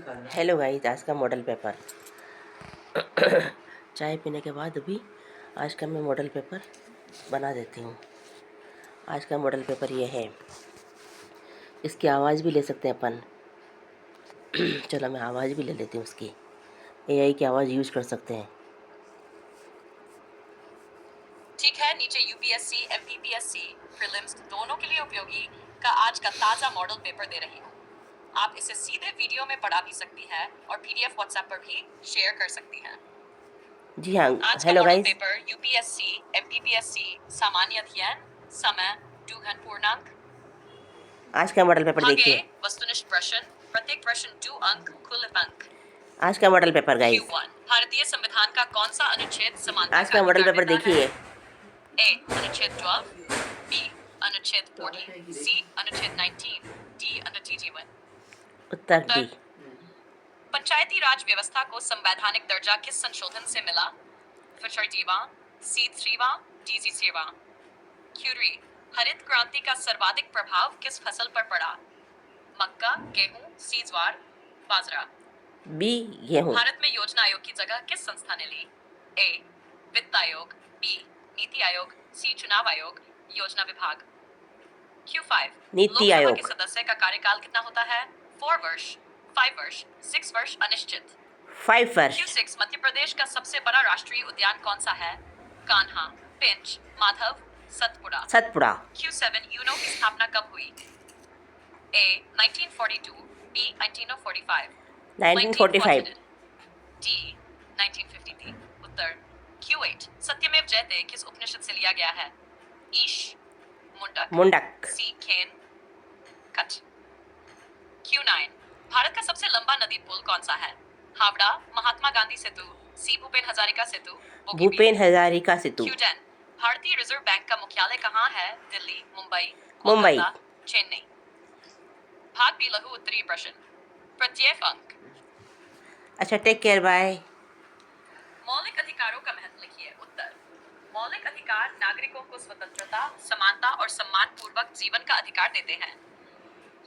Hello guys, आज का model paper चाय पीने के बाद अभी आज का मैं मॉडल पेपर बना देती हूँ। आज का मॉडल पेपर ये है। इसकी आवाज़ भी ले सकते हैं अपन। चलो मैं आवाज़ भी ले लेती हूँ उसकी। एआई की आवाज़ यूज कर सकते हैं। ठीक है, नीचे यूपीएससी, एमपीपीएससी, प्रीलिम्स दोनों के लिए उपयोगी का आज का ताज़ा मॉडल पेपर दे रही हूँ। आप इसे सीधे वीडियो में पढ़ा भी सकती हैं और पीडीएफ व्हाट्सएप पर भी शेयर कर सकती हैं। जी हाँ, आज का hello model guys. Paper UPSC, MPPSC, सामान्य अध्ययन, समय 2 घन पूर्णांक। आज का मॉडल पेपर भाग ए, देखिए। वस्तुनिष्ठ प्रश्न, प्रत्येक प्रश्न 2 अंक, कुल अंक। आज का मॉडल पेपर गाइस। Q1 भारतीय संविधान का कौन सा अनुच्छेद समानता आज का का मॉडल अधिकार पेपर देता है? देखिए। A अनुच्छेद 12, B अनुच्छेद 40, C अनुच्छेद 19, D अनुच्छेद 1। उत्तर डी। पंचायती राज व्यवस्था को संवैधानिक दर्जा किस संशोधन से मिला? फचर्दीवा, C3वां, D7वां। Q3 हरित क्रांति का सर्वाधिक प्रभाव किस फसल पर पड़ा? मक्का, गेहूं, सी ज्वार, बाजरा। बी गेहूँ। भारत में योजना आयोग की जगह किस संस्था ने ली? ए वित्त आयोग, बी नीति आयोग, सी चुनाव आयोग, योजना विभाग। Q5 नीति लोकसभा के आयोग। सदस्य का कार्यकाल कितना होता है? 4 वर्ष, 5 वर्ष, 6 वर्ष अनिश्चित। 5 वर्ष। Q6 मध्य प्रदेश का सबसे बड़ा राष्ट्रीय उद्यान कौन सा है? कान्हा, पेंच, माधव, सतपुड़ा। सतपुड़ा। Q7 यूनो की स्थापना कब हुई? A 1942, B 1945, 1945। D 1953। Uttar Q8 सत्यमेव जयते किस उपनिषद से लिया गया है? ईश, मुंडक, मुंडक। सी खेन, कच्छ। Q9 भारत का सबसे लंबा नदी पुल कौन सा है? हावड़ा, महात्मा गांधी सेतु, सी भूपेन हजारिका सेतु, बोगीबील। भूपेन हजारिका सेतु। Q10 भारतीय रिजर्व बैंक का मुख्यालय कहाँ है? दिल्ली, मुंबई, मुंबई। कोलकाता, चेन्नई। भाग बी लघु उत्तरीय प्रश्न, प्रत्येक अंक। अच्छा, टेक केयर, बाय। मौलिक अधिकारों का महत्व लिखिए। उत्तर मौलिक अधिकार नागरिकों को स्वतंत्रता, समानता और सम्मान पूर्वक जीवन का अधिकार देते हैं।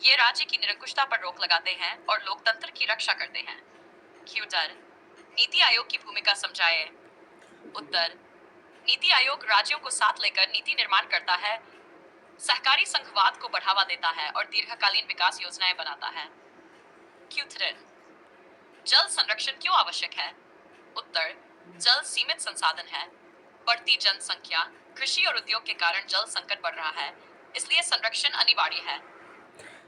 ये राज्य की निरंकुशता पर रोक लगाते हैं और लोकतंत्र की रक्षा करते हैं। क्यूटर नीति आयोग की भूमिका समझाए। उत्तर नीति आयोग राज्यों को साथ लेकर नीति निर्माण करता है, सहकारी संघवाद को बढ़ावा देता है और दीर्घकालीन विकास योजनाएं बनाता है। Q3 जल संरक्षण क्यों आवश्यक है? उत्तर जल सीमित संसाधन है। बढ़ती जनसंख्या, कृषि और उद्योग के कारण जल संकट बढ़ रहा है, इसलिए संरक्षण अनिवार्य है।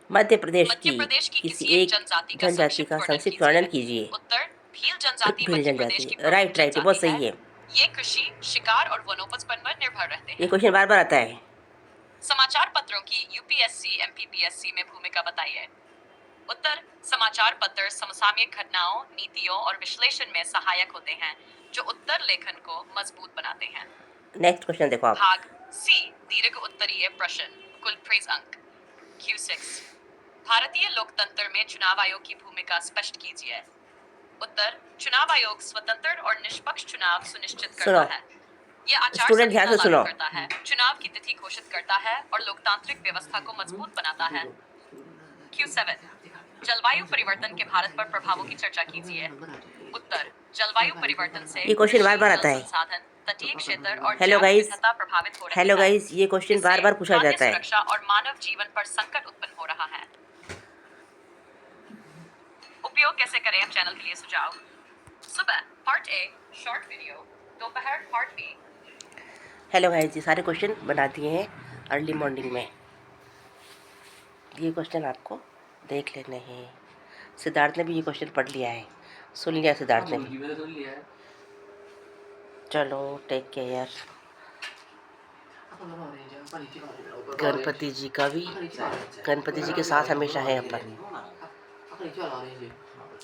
मध्य प्रदेश की किसी किसी एक एक जनजाति का जनजाति का संक्षिप्त वर्णन कीजिए। उत्तर भील जनजाति भील मध्य प्रदेश जनजाति। की प्रमुख राइट राइट, बहुत जनजाति है। सही है। ये कृषि, शिकार और वनोपज पर निर्भर रहते ये हैं। क्वेश्चन बार बार आता है। समाचार पत्रों की यूपीएससी, एमपीपीएससी में भूमिका बताइए। उत्तर समाचार पत्र समसामयिक घटनाओं, नीतियों और विश्लेषण में सहायक होते हैं, जो उत्तर लेखन को मजबूत बनाते हैं। नेक्स्ट क्वेश्चन देखो आप। भाग सी दीर्घ उत्तरीय प्रश्न, कुल प्रेज अंक। Q6 भारतीय लोकतंत्र में चुनाव आयोग की भूमिका स्पष्ट कीजिए। उत्तर चुनाव आयोग स्वतंत्र और निष्पक्ष चुनाव सुनिश्चित करता सुनो है। यह आचार स्टूडेंट, ध्यान संहिता से लागू सुनो। करता है, चुनाव की तिथि घोषित करता है और लोकतांत्रिक व्यवस्था को मजबूत बनाता है। Q7 जलवायु परिवर्तन के भारत पर प्रभावों की चर्चा कीजिए। उत्तर जलवायु परिवर्तन से ये क्वेश्चन बार बार कृषि, आता जल है। संसाधन, तटीय क्षेत्र और हेलो जैव गाइस। विविधता प्रभावित हो रही हेलो है। गाइस, ये क्वेश्चन बार बार पूछा खाद्य जाता है। सुरक्षा और मानव जीवन पर संकट उत्पन्न हो रहा है। उपयोग कैसे करें? अब चैनल के लिए सुझाव। सुबह पार्ट ए शॉर्ट वीडियो, दोपहर पार्ट बी। हेलो गाइस, ये सारे क्वेश्चन बना दिए हैं अर्ली मॉर्निंग में। ये क्वेश्चन आपको देख लेने हैं। सिद्धार्थ ने भी ये क्वेश्चन पढ़ लिया है, सुन लिया सिद्धार्थ ने भी। चलो टेक केयर। गणपति जी का भी, गणपति जी के साथ हमेशा है अपन।